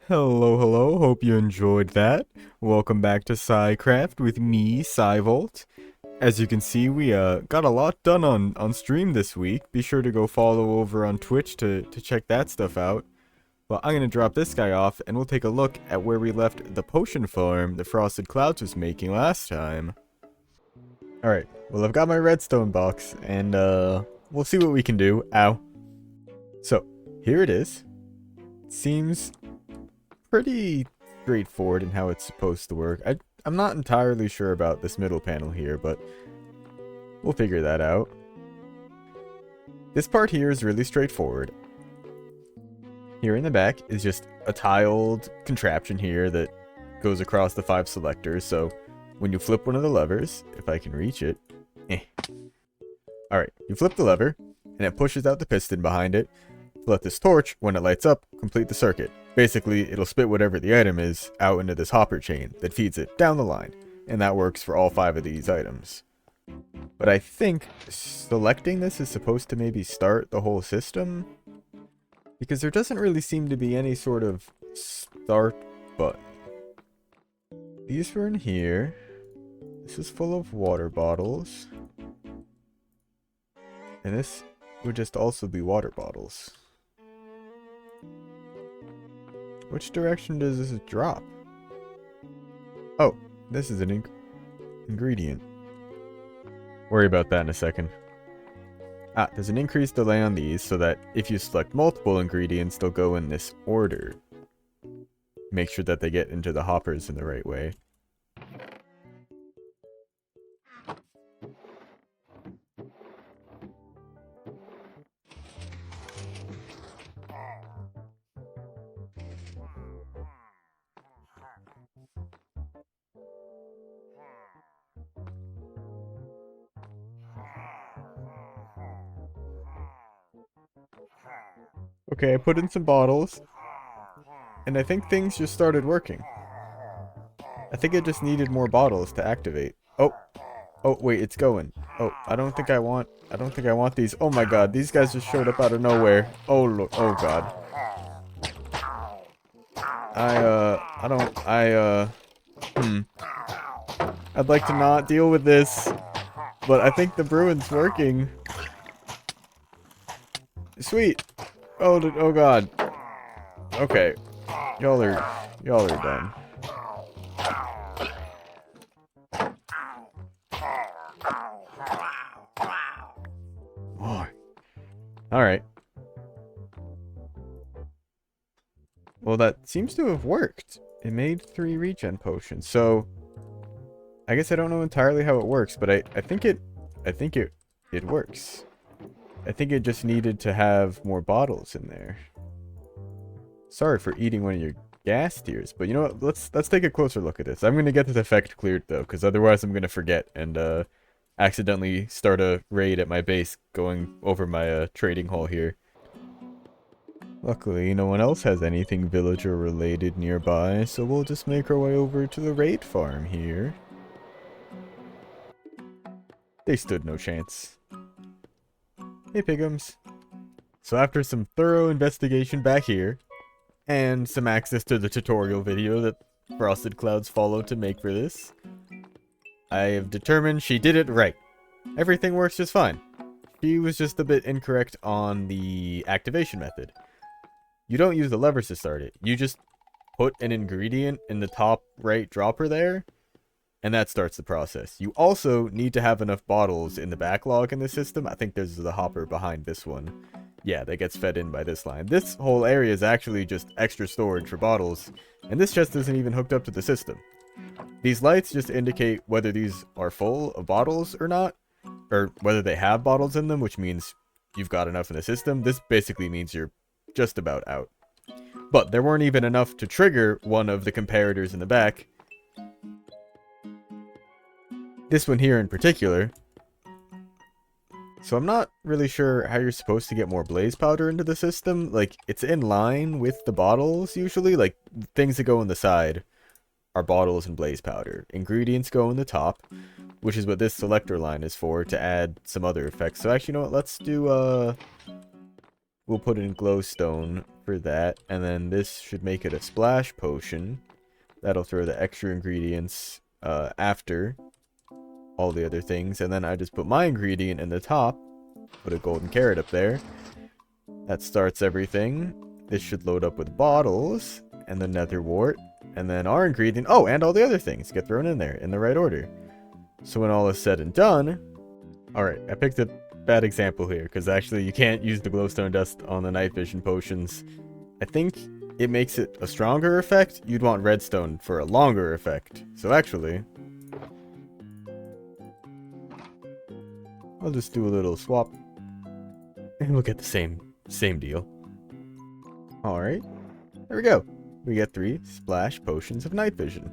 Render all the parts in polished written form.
Hello, hello. Hope you enjoyed that. Welcome back to PsiCraft with me, PsiVolt. As you can see, we got a lot done on stream this week. Be sure to go follow over on Twitch to check that stuff out. But I'm gonna drop this guy off, and we'll take a look at where we left the potion farm the Frosted Clouds was making last time. Alright, well I've got my redstone box, and we'll see what we can do. Ow. So, here it is. Seems pretty straightforward in how it's supposed to work. I'm not entirely sure about this middle panel here, but we'll figure that out. This part here is really straightforward. Here in the back is just a tiled contraption here that goes across the 5 selectors, so when you flip one of the levers, if I can reach it, Alright, you flip the lever, and it pushes out the piston behind it. Let this torch, when it lights up, complete the circuit. Basically, it'll spit whatever the item is out into this hopper chain that feeds it down the line, and that works for all 5 of these items. But I think selecting this is supposed to maybe start the whole system, because there doesn't really seem to be any sort of start button. These were in here. This is full of water bottles. And this would just also be water bottles. Which direction does this drop? Oh, this is an ingredient. Worry about that in a second. Ah, there's an increased delay on these so that if you select multiple ingredients, they'll go in this order. Make sure that they get into the hoppers in the right way. Okay, I put in some bottles, and I think things just started working. I think it just needed more bottles to activate. Oh, wait, it's going. Oh, I don't think I want these. Oh my god, these guys just showed up out of nowhere. Oh, oh god. I'd like to not deal with this, but I think the brewing's working. Sweet. Oh god. Okay. Y'all are done. Alright. Well, that seems to have worked. It made 3 regen potions, so I guess I don't know entirely how it works, but I think it works. I think it just needed to have more bottles in there. Sorry for eating one of your gas tiers, but you know what? Let's take a closer look at this. I'm gonna get this effect cleared though, because otherwise I'm gonna forget and accidentally start a raid at my base going over my trading hall here. Luckily, no one else has anything villager related nearby, so we'll just make our way over to the raid farm here. They stood no chance. Hey Pigums. So after some thorough investigation back here, and some access to the tutorial video that Frosted Clouds followed to make for this, I have determined she did it right. Everything works just fine. She was just a bit incorrect on the activation method. You don't use the levers to start it. You just put an ingredient in the top right dropper there, and that starts the process. You also need to have enough bottles in the backlog in the system. I think there's the hopper behind this one. Yeah, that gets fed in by this line. This whole area is actually just extra storage for bottles, and this chest isn't even hooked up to the system. These lights just indicate whether these are full of bottles or not, or whether they have bottles in them, which means you've got enough in the system. This basically means you're just about out. But there weren't even enough to trigger one of the comparators in the back. This one here in particular. So I'm not really sure how you're supposed to get more blaze powder into the system. Like, it's in line with the bottles usually. Like, things that go on the side are bottles and blaze powder. Ingredients go in the top, which is what this selector line is for, to add some other effects. So actually, you know what? Let's do we'll put in glowstone for that. And then this should make it a splash potion. That'll throw the extra ingredients after all the other things. And then I just put my ingredient in the top. Put a golden carrot up there. That starts everything. This should load up with bottles. And the nether wart. And then our ingredient. Oh, and all the other things get thrown in there in the right order. So when all is said and done. Alright, I picked a bad example here. Because actually you can't use the glowstone dust on the night vision potions. I think it makes it a stronger effect. You'd want redstone for a longer effect. So actually, I'll just do a little swap. And we'll get the same deal. Alright. There we go. We get 3 splash potions of night vision.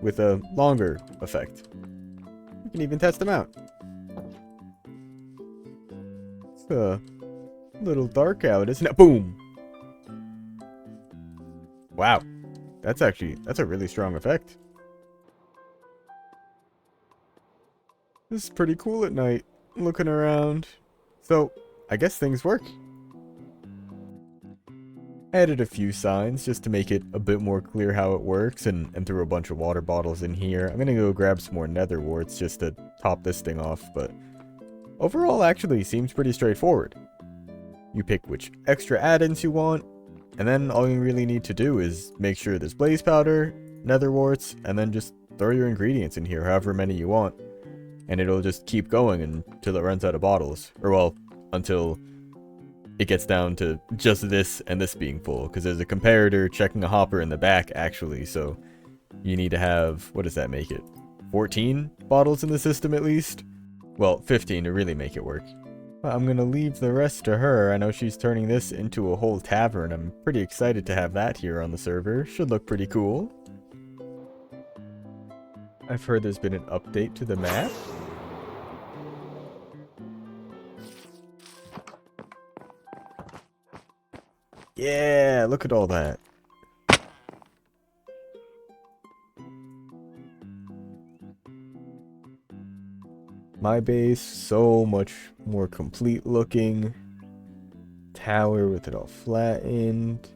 With a longer effect. We can even test them out. It's a little dark out, isn't it? Boom! Wow. That's a really strong effect. This is pretty cool at night. Looking around. So, I guess things work. Added a few signs just to make it a bit more clear how it works and threw a bunch of water bottles in here. I'm gonna go grab some more nether warts just to top this thing off, but overall actually seems pretty straightforward. You pick which extra add-ins you want, and then all you really need to do is make sure there's blaze powder, nether warts, and then just throw your ingredients in here, however many you want. And it'll just keep going until it runs out of bottles. Or well, until it gets down to just this and this being full. Because there's a comparator checking a hopper in the back, actually. So you need to have, what does that make it? 14 bottles in the system at least? Well, 15 to really make it work. I'm going to leave the rest to her. I know she's turning this into a whole tavern. I'm pretty excited to have that here on the server. Should look pretty cool. I've heard there's been an update to the map. Yeah, look at all that. My base, so much more complete looking. Tower with it all flattened.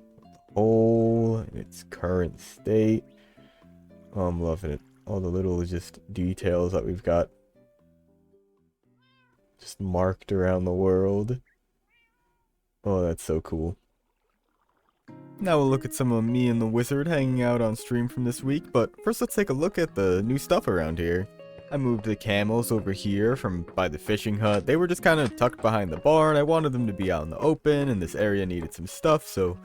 Hole in its current state. Oh, I'm loving it. All the little just details that we've got just marked around the world. Oh, that's so cool. Now we'll look at some of me and the wizard hanging out on stream from this week, but first let's take a look at the new stuff around here. I moved the camels over here from by the fishing hut. They were just kind of tucked behind the barn. I wanted them to be out in the open, and this area needed some stuff, so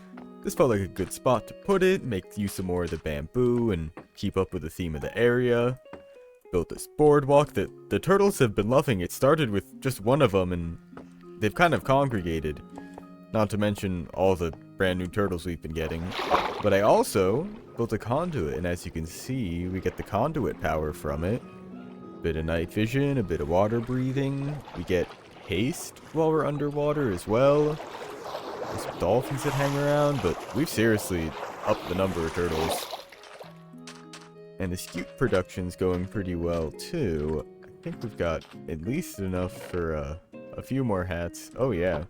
this felt like a good spot to put it, make use of more of the bamboo, and keep up with the theme of the area. Built this boardwalk that the turtles have been loving. It started with just one of them, and they've kind of congregated. Not to mention all the brand new turtles we've been getting. But I also built a conduit, and as you can see, we get the conduit power from it. A bit of night vision, a bit of water breathing. We get haste while we're underwater as well. There's some dolphins that hang around, but we've seriously upped the number of turtles. And the scute production's going pretty well too. I think we've got at least enough for a few more hats. Oh yeah.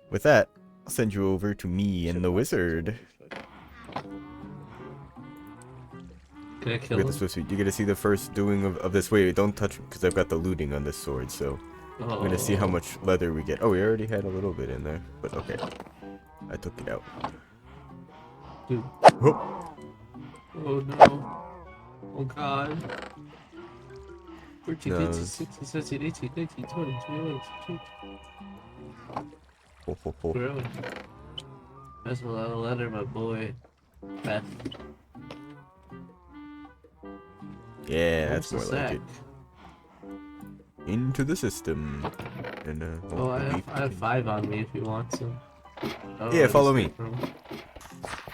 With that, I'll send you over to me and the wizard. Can I kill him? You get to see the first doing of this. Wait, don't touch him because I've got the looting on this sword, so I'm gonna see how much leather we get. Oh, we already had a little bit in there, but okay. I took it out. Dude. Oh, Oh no. Oh god. 14, 15, 16, 17, 18, 19, 20, 21, 22. ho, ho, ho. Really? That's a lot of leather, my boy. Beth. Yeah, that's Where's more the like it. Into the system. And, oh, I have 5 on me if you want some. Oh, yeah, follow me.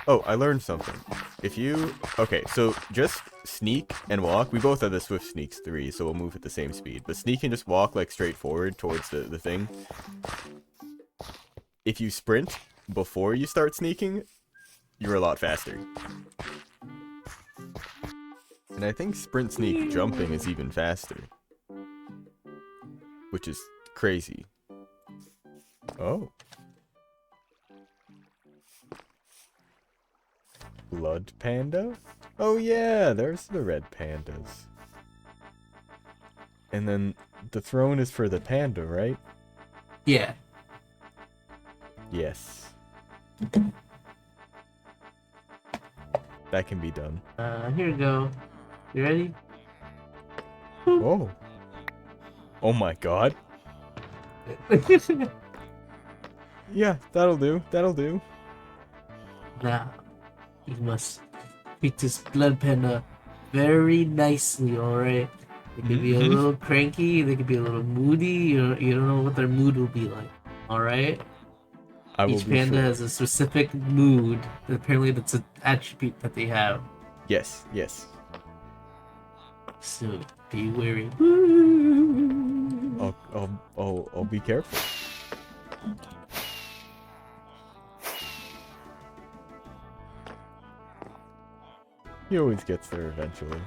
Oh, I learned something. If you... Okay, so just sneak and walk. We both have the Swift Sneaks 3, so we'll move at the same speed. But sneak and just walk, like, straight forward towards the thing. If you sprint before you start sneaking, you're a lot faster. And I think sprint, sneak, jumping is even faster. Which is crazy. Oh. blood panda? Oh yeah, there's the red pandas. And then the throne is for the panda, right? Yeah. Yes. That can be done. Here we go. You ready? Oh. Oh my god. Yeah, that'll do. That'll do. Now, you must treat this blood panda very nicely, alright? They could be a little cranky, they could be a little moody, you don't know what their mood will be like, alright? I will Each be panda sure. has a specific mood, apparently that's an attribute that they have. Yes, yes. So, be wary. I'll be careful. He always gets there eventually.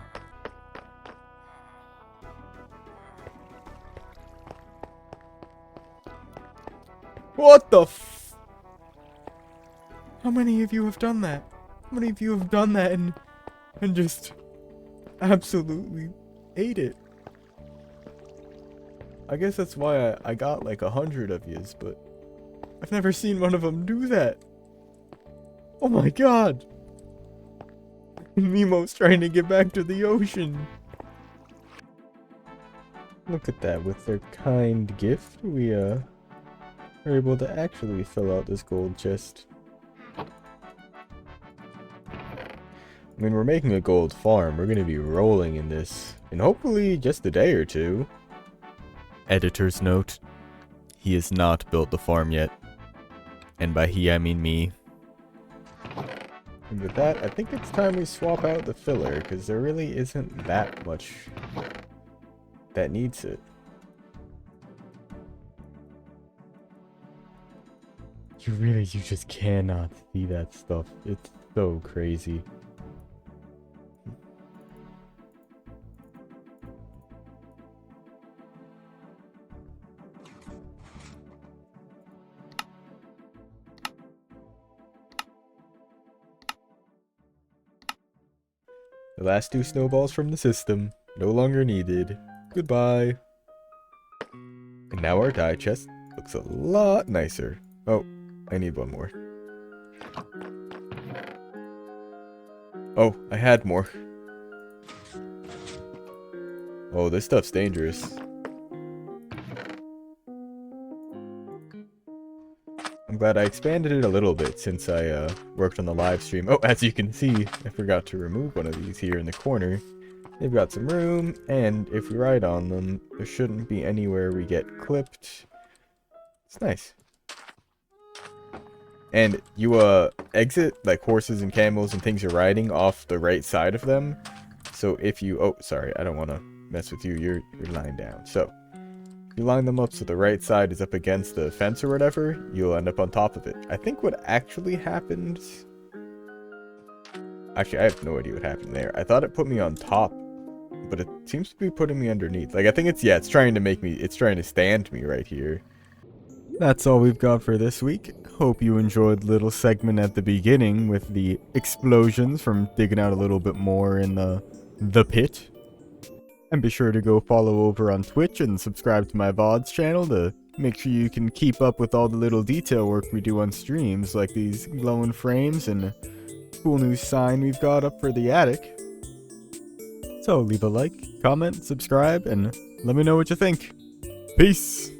What the f- How many of you have done that? How many of you have done that and just absolutely ate it? I guess that's why I got like 100 of yous, but I've never seen one of them do that. Oh my god! Nemo's trying to get back to the ocean. Look at that, with their kind gift, we are able to actually fill out this gold chest. I mean, we're making a gold farm. We're gonna be rolling in this in hopefully just a day or two. Editor's note: he has not built the farm yet. And by he, I mean me. And with that, I think it's time we swap out the filler, because there really isn't that much that needs it. You just cannot see that stuff. It's so crazy. The last 2 snowballs from the system, no longer needed. Goodbye. And now our dye chest looks a lot nicer. Oh, I need one more. Oh, I had more. Oh, this stuff's dangerous. I'm glad I expanded it a little bit since I worked on the live stream. Oh, as you can see, I forgot to remove one of these here in the corner. They've got some room, and if we ride on them, there shouldn't be anywhere we get clipped. It's nice. And you exit like horses and camels and things you're riding off the right side of them. So if you oh sorry, I don't want to mess with you. You're lying down. So you line them up so the right side is up against the fence or whatever, you'll end up on top of it. I think what actually happened... Actually, I have no idea what happened there. I thought it put me on top, but it seems to be putting me underneath. Like, I think it's trying to make me... It's trying to stand me right here. That's all we've got for this week. Hope you enjoyed the little segment at the beginning with the explosions from digging out a little bit more in the pit. And be sure to go follow over on Twitch and subscribe to my VODs channel to make sure you can keep up with all the little detail work we do on streams, like these glowing frames and a cool new sign we've got up for the attic. So leave a like, comment, subscribe, and let me know what you think. Peace!